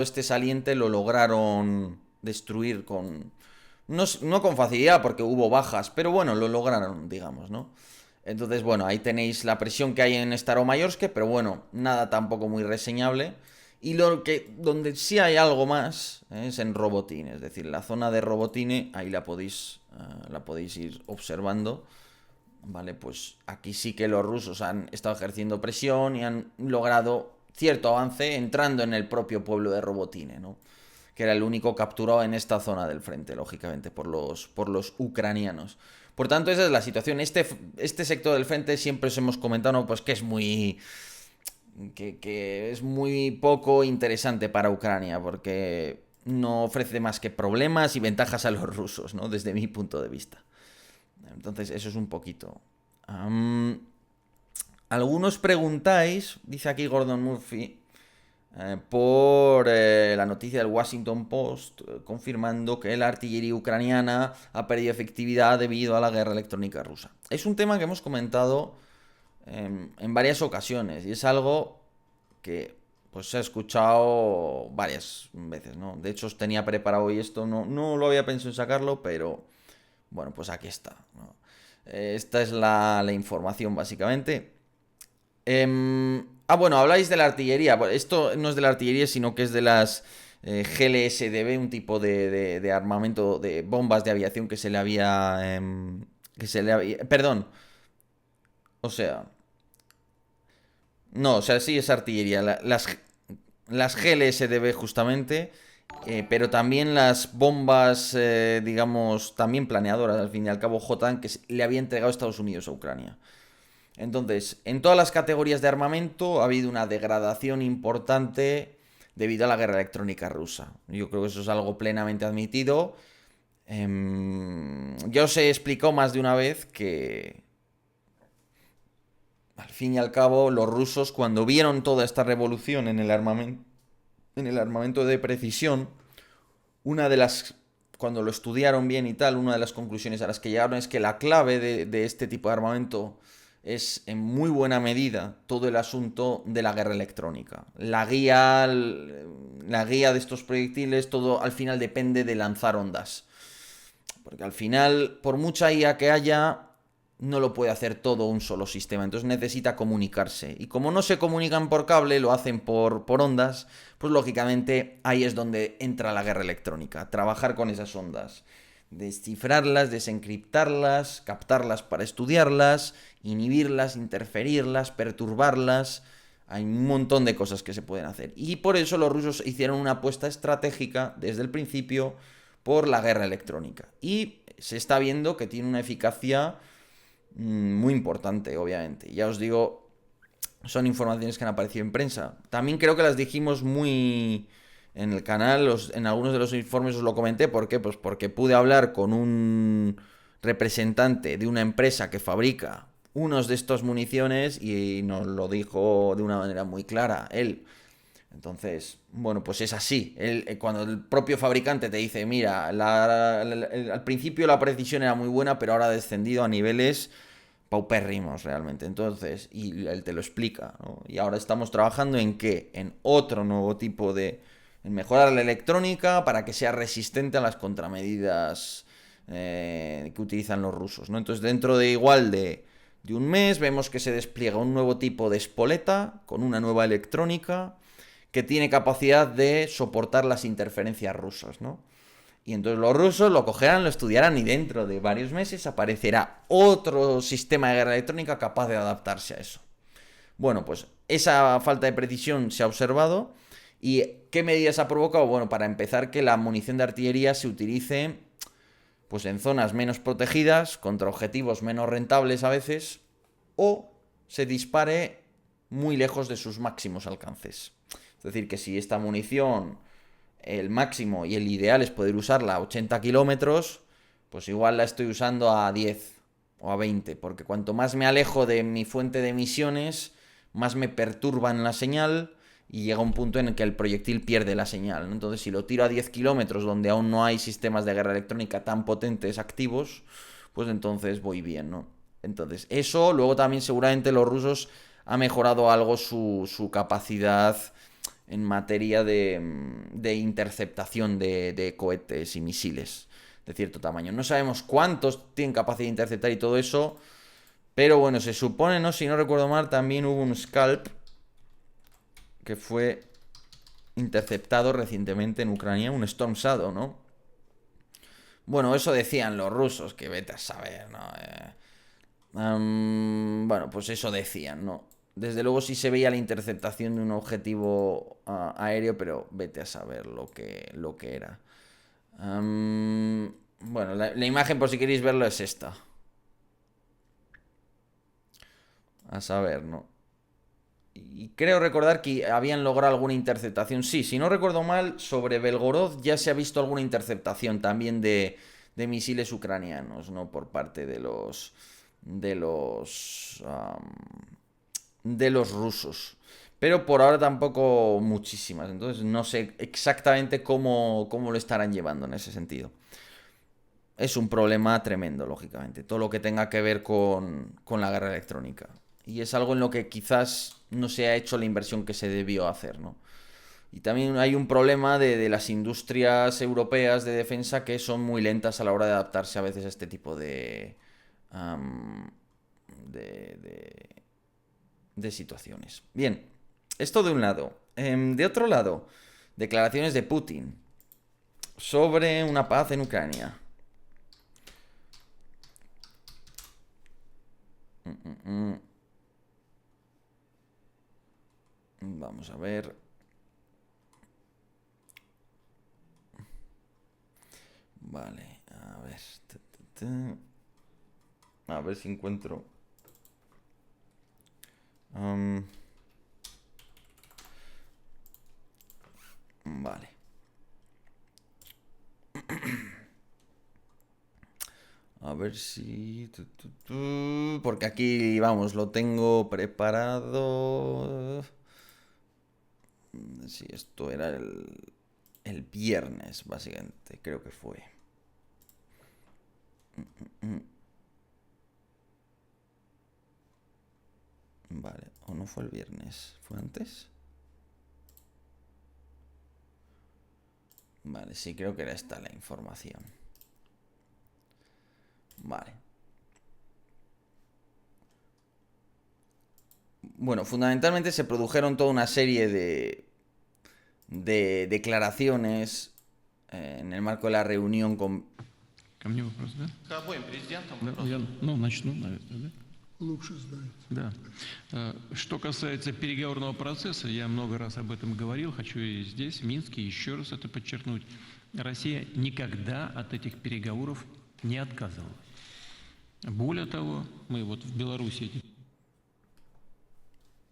este saliente lo lograron destruir con... No con facilidad porque hubo bajas, pero bueno, lo lograron, digamos, ¿no? Entonces, bueno, ahí tenéis la presión que hay en Staromayorske, pero bueno, nada tampoco muy reseñable. Y donde sí hay algo más es en Robotine, es decir, la zona de Robotine, ahí la podéis ir observando. Vale, pues aquí sí que los rusos han estado ejerciendo presión y han logrado cierto avance entrando en el propio pueblo de Robotine, ¿no? Que era el único capturado en esta zona del frente, lógicamente, por los ucranianos. Por tanto, esa es la situación. Este sector del frente siempre os hemos comentado, ¿no? Pues que es que es muy poco interesante para Ucrania, porque no ofrece más que problemas y ventajas a los rusos, ¿no? Desde mi punto de vista. Entonces, eso es un poquito. Algunos preguntáis, dice aquí Gordon Murphy, por la noticia del Washington Post confirmando que la artillería ucraniana ha perdido efectividad debido a la guerra electrónica rusa. Es un tema que hemos comentado en varias ocasiones y es algo que pues se ha escuchado varias veces, ¿no? De hecho, os tenía preparado hoy esto, no lo había pensado en sacarlo, pero bueno, pues aquí está, ¿no? Esta es la información básicamente. Bueno, habláis de la artillería. Bueno, esto no es de la artillería, sino que es de las GLSDB, un tipo de armamento de bombas de aviación que se le había... perdón, o sea... No, o sea, sí es artillería. Las GLSDB justamente, pero también las bombas, digamos, también planeadoras, al fin y al cabo, JOTAN, que le había entregado Estados Unidos a Ucrania. Entonces, en todas las categorías de armamento ha habido una degradación importante debido a la guerra electrónica rusa. Yo creo que eso es algo plenamente admitido. Ya os he explicado más de una vez que, al fin y al cabo, los rusos, cuando vieron toda esta revolución en el armamento de precisión, una de las cuando lo estudiaron bien y tal, una de las conclusiones a las que llegaron es que la clave de este tipo de armamento es en muy buena medida todo el asunto de la guerra electrónica. La guía de estos proyectiles, todo al final depende de lanzar ondas. Porque al final, por mucha IA que haya, no lo puede hacer todo un solo sistema. Entonces necesita comunicarse. Y como no se comunican por cable, lo hacen por ondas, pues lógicamente ahí es donde entra la guerra electrónica. Trabajar con esas ondas. Descifrarlas, desencriptarlas, captarlas para estudiarlas, inhibirlas, interferirlas, perturbarlas. Hay un montón de cosas que se pueden hacer. Y por eso los rusos hicieron una apuesta estratégica desde el principio por la guerra electrónica. Y se está viendo que tiene una eficacia muy importante, obviamente. Ya os digo, son informaciones que han aparecido en prensa. También creo que las dijimos muy en el canal, en algunos de los informes os lo comenté. ¿Por qué? Pues porque pude hablar con un representante de una empresa que fabrica unos de estos municiones y nos lo dijo de una manera muy clara. Él entonces, bueno, pues es así. Cuando el propio fabricante te dice, mira, al principio la precisión era muy buena, pero ahora ha descendido a niveles paupérrimos realmente. Entonces, y él te lo explica, ¿no? Y ahora estamos trabajando en qué? En otro nuevo tipo en mejorar la electrónica para que sea resistente a las contramedidas que utilizan los rusos, ¿no? Entonces, dentro de igual de un mes, vemos que se despliega un nuevo tipo de espoleta con una nueva electrónica que tiene capacidad de soportar las interferencias rusas, ¿no? Y entonces los rusos lo cogerán, lo estudiarán y dentro de varios meses aparecerá otro sistema de guerra electrónica capaz de adaptarse a eso. Bueno, pues esa falta de precisión se ha observado. ¿Y qué medidas ha provocado? Bueno, para empezar, que la munición de artillería se utilice pues en zonas menos protegidas, contra objetivos menos rentables a veces, o se dispare muy lejos de sus máximos alcances. Es decir, que si esta munición, el máximo y el ideal es poder usarla a 80 kilómetros, pues igual la estoy usando a 10 o a 20, porque cuanto más me alejo de mi fuente de emisiones, más me perturban la señal y llega un punto en el que el proyectil pierde la señal, ¿no? Entonces, si lo tiro a 10 kilómetros donde aún no hay sistemas de guerra electrónica tan potentes activos, pues entonces voy bien, ¿no? Entonces, eso, luego también seguramente los rusos ha mejorado algo su capacidad en materia de interceptación de cohetes y misiles de cierto tamaño. No sabemos cuántos tienen capacidad de interceptar y todo eso, pero bueno, se supone, ¿no? Si no recuerdo mal, también hubo un Scalp que fue interceptado recientemente en Ucrania, un Storm Shadow, ¿no? Bueno, eso decían los rusos, que vete a saber, ¿no? Bueno, pues eso decían, ¿no? Desde luego sí se veía la interceptación de un objetivo aéreo, pero vete a saber lo que era. Bueno, la imagen, por si queréis verlo, es esta. A saber, ¿no? Y creo recordar que habían logrado alguna interceptación. Sí, si no recuerdo mal, sobre Belgorod ya se ha visto alguna interceptación también de misiles ucranianos, ¿no? Por parte de los rusos. Pero por ahora tampoco muchísimas. Entonces no sé exactamente cómo lo estarán llevando en ese sentido. Es un problema tremendo, lógicamente. Todo lo que tenga que ver con la guerra electrónica. Y es algo en lo que quizás no se ha hecho la inversión que se debió hacer, ¿no? Y también hay un problema de las industrias europeas de defensa que son muy lentas a la hora de adaptarse a veces a este tipo am, de situaciones. Bien, esto de un lado. De otro lado, declaraciones de Putin sobre una paz en Ucrania. Vamos a ver. Vale, a ver. A ver si encuentro. Vale. A ver si... Porque aquí, vamos, lo tengo preparado. Sí, esto era el viernes, básicamente, creo que fue. Vale, o no fue el viernes, ¿fue antes? Vale, sí, creo que era esta la información. Vale. Bueno, fundamentalmente se produjeron toda una serie de declaraciones en el marco de la reunión con... Ко мне вопрос, да? К обоим президентам Да, вопрос. начну, наверное, да? Лучше знает. Да. Что касается переговорного процесса, я много раз об этом говорил, хочу и здесь, в Минске, еще раз это подчеркнуть. Россия никогда от этих переговоров не отказывалась. Более того, мы вот в Беларуси...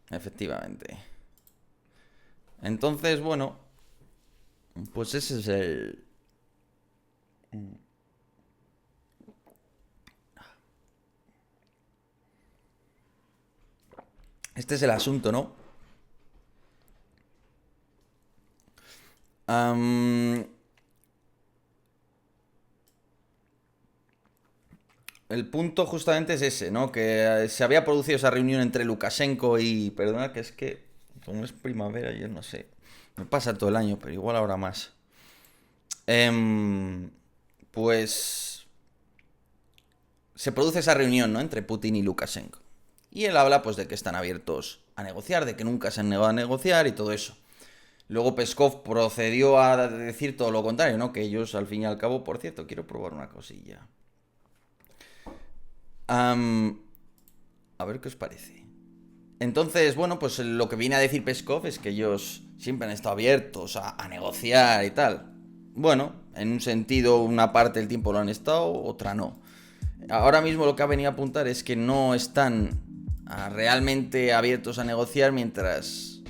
Efectivamente. Entonces, bueno, pues ese es el... Este es el asunto, ¿no? El punto justamente es ese, ¿no? Que se había producido esa reunión entre Lukashenko y... Perdona, que es que como es primavera, yo no sé. Me pasa todo el año, pero igual ahora más. Pues... Se produce esa reunión, ¿no? Entre Putin y Lukashenko. Y él habla, pues, de que están abiertos a negociar, de que nunca se han negado a negociar y todo eso. Luego Peskov procedió a decir todo lo contrario, ¿no? Que ellos, al fin y al cabo, por cierto, quiero probar una cosilla. A ver qué os parece. Entonces, bueno, pues lo que viene a decir Peskov es que ellos siempre han estado abiertos a negociar y tal. Bueno, en un sentido, una parte del tiempo lo han estado, otra no. Ahora mismo lo que ha venido a apuntar es que no están realmente abiertos a negociar mientras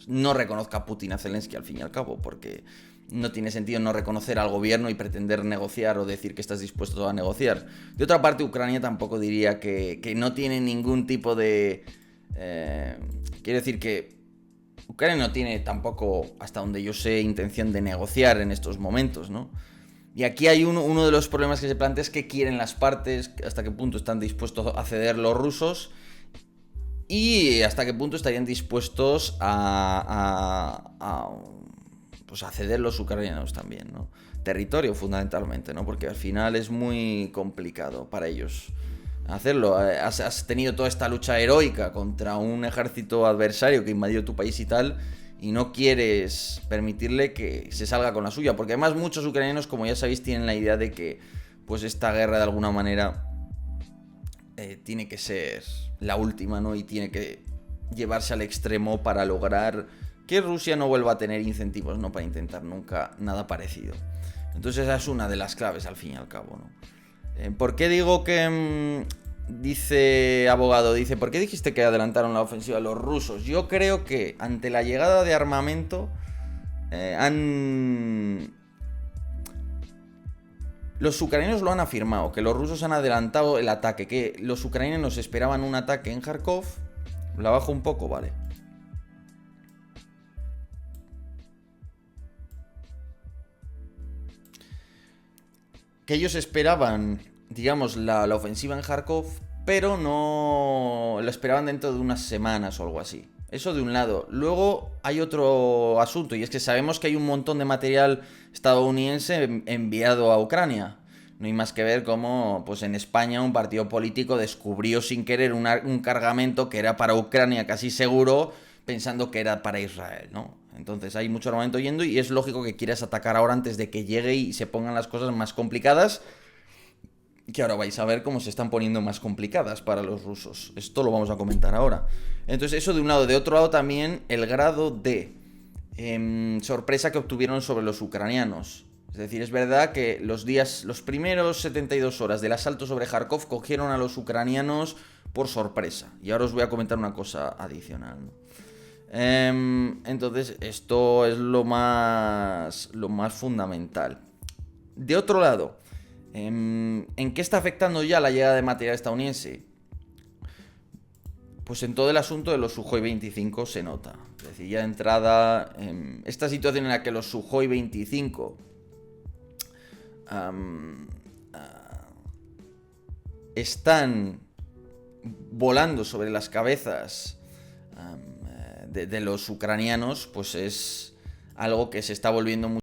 no reconozca a Putin a Zelensky, al fin y al cabo, porque no tiene sentido no reconocer al gobierno y pretender negociar o decir que estás dispuesto a negociar. De otra parte, Ucrania tampoco diría que no tiene ningún tipo de... quiero decir que Ucrania no tiene tampoco, hasta donde yo sé, intención de negociar en estos momentos, ¿no? Y aquí hay uno de los problemas que se plantea es que quieren las partes, hasta qué punto están dispuestos a ceder los rusos y hasta qué punto estarían dispuestos pues a ceder los ucranianos también, ¿no? Territorio fundamentalmente, ¿no? Porque al final es muy complicado para ellos hacerlo. Has tenido toda esta lucha heroica contra un ejército adversario que invadió tu país y tal, y no quieres permitirle que se salga con la suya, porque además muchos ucranianos, como ya sabéis, tienen la idea de que pues esta guerra de alguna manera tiene que ser la última, ¿no? Y tiene que llevarse al extremo para lograr que Rusia no vuelva a tener incentivos, ¿no? Para intentar nunca nada parecido. Entonces esa es una de las claves al fin y al cabo, ¿no? ¿Por qué digo que... dice abogado, dice, ¿por qué dijiste que adelantaron la ofensiva los rusos? Yo creo que ante la llegada de armamento los ucranianos lo han afirmado, que los rusos han adelantado el ataque, que los ucranianos esperaban un ataque en Kharkov. La bajo un poco, vale. Que ellos esperaban, digamos, la ofensiva en Kharkov, pero no la esperaban dentro de unas semanas o algo así. Eso de un lado. Luego hay otro asunto, y es que sabemos que hay un montón de material estadounidense enviado a Ucrania. No hay más que ver cómo, pues en España, un partido político descubrió sin querer un cargamento que era para Ucrania casi seguro, pensando que era para Israel, ¿no? Entonces hay mucho armamento yendo y es lógico que quieras atacar ahora antes de que llegue y se pongan las cosas más complicadas, que ahora vais a ver cómo se están poniendo más complicadas para los rusos. Esto lo vamos a comentar ahora. Entonces eso de un lado. De otro lado también el grado de sorpresa que obtuvieron sobre los ucranianos. Es decir, es verdad que los primeros 72 horas del asalto sobre Kharkov cogieron a los ucranianos por sorpresa. Y ahora os voy a comentar una cosa adicional, ¿no? Entonces esto es lo más fundamental. De otro lado, ¿en qué está afectando ya la llegada de material estadounidense? Pues en todo el asunto de los Sukhoi 25 se nota. Es decir, ya de entrada, esta situación en la que los Sukhoi 25 están volando sobre las cabezas de los ucranianos, pues es algo que se está volviendo muy